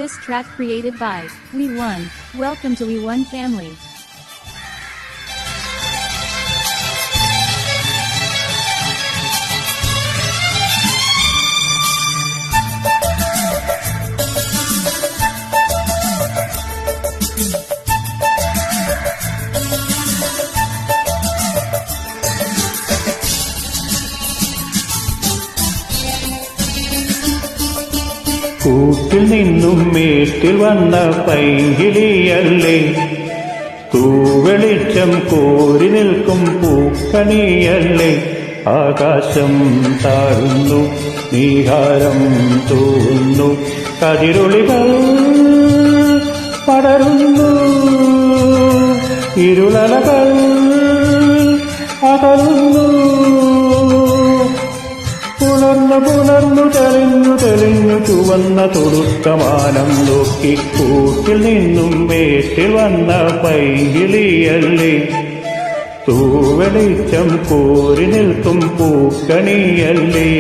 This track created by We One. Welcome to We One family. കൂട്ടിൽ നിന്നും മേട്ടിൽ വന്ന പൈങ്കിളിയല്ലേ, തൂവെളിച്ചം കോരി നിൽക്കും പൂക്കണിയല്ലേ. ആകാശം താഴുന്നു, നീഹാരം തൂവുന്നു, കതിരൊളികൾ പടരുന്നു, ഇരുളലകൾ അകലുന്നു. പുലർന്നു തെളിഞ്ഞു ചുവന്ന തൊടുക്കമാനം നോക്കി കൂട്ടിൽ നിന്നും മേട്ടിൽ വന്ന പൈങ്കിളിയല്ലേ, തൂവെളിച്ചം കോരി നിൽക്കും പൂക്കണിയല്ലേ.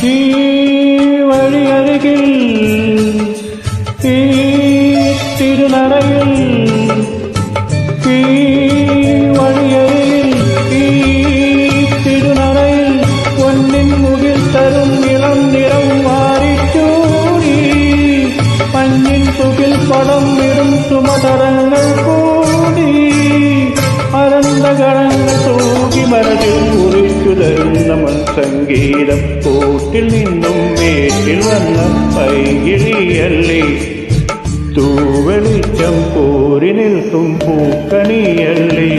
ഈ വഴിയരികിൽ ഈ തിരുനടയിൽ, ഈ വഴിയരികിൽ ഈ തിരുനടയിൽ പൊന്നിൻ മുകിൽ തരും ഇളം നിറം മാറിച്ചൂടി, മഞ്ഞിൻ തുകിൽ പടം വിടും സുമതരങ്ങൾ കൂടി, അനന്തഗണങ്ങൾ തൂകി മനസ്സിൽ കുറിച്ചു തരുന്ന സംഗീതം. കൂട്ടിൽ നിന്നും മേട്ടിൽ വന്ന പൈങ്കിളിയല്ലേ, തൂവെളിച്ചം കോരി നിൽക്കും പൂക്കണിയല്ലേ.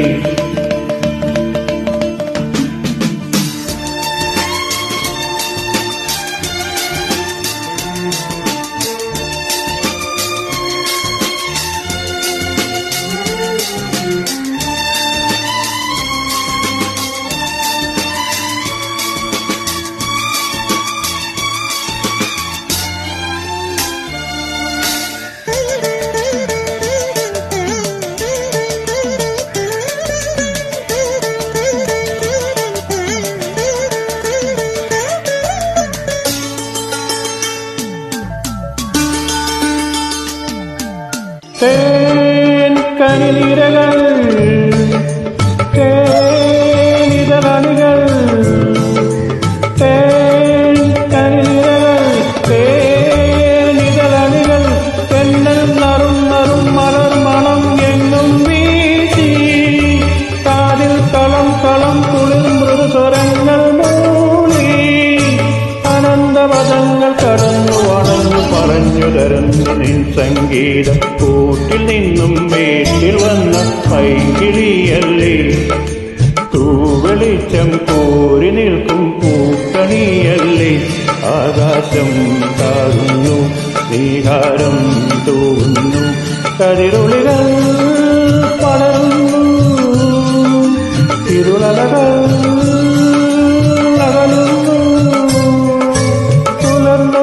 തേൻ കനിനിരകൾ തേനിതളികൾ, തേൻ കനിനിരകൾ തേനിതളികൾ, തെന്നൽ നറും മലർ മണം എങ്ങും വീശി, കാതിൽ കളം കുളിർ മൃദുസ്വരങ്ങൾ മൂളി, അനന്തപദങ്ങൾ കടന്നു വണഞ്ഞു പറഞ്ഞു തരുന്നു നിൻ സംഗീതം. കൂട്ടിൽ നിന്നും മേട്ടിൽ വന്ന പൈങ്കിളിയല്ലേ, തൂവെളിച്ചം കോരി നിൽക്കും പൂക്കണിയല്ലേ. ആകാശം താഴുന്നു, നീഹാരം തൂവുന്നു, കതിരൊളികൾ പടരുന്നു, ഇരുളലകൾ അകലുന്നു. പുലർന്നു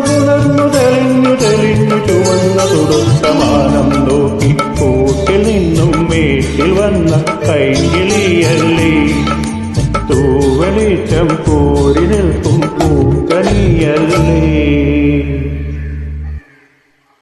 തെളിഞ്ഞു ചുവന്ന തൊടുക്കമാനം നോക്കി കൂട്ടിൽ നിന്നും മേട്ടിൽ വന്ന പൈങ്കിളിയല്ലേ, തൂവെളിച്ചം കോരി നിൽക്കും പൂക്കണിയല്ലേ.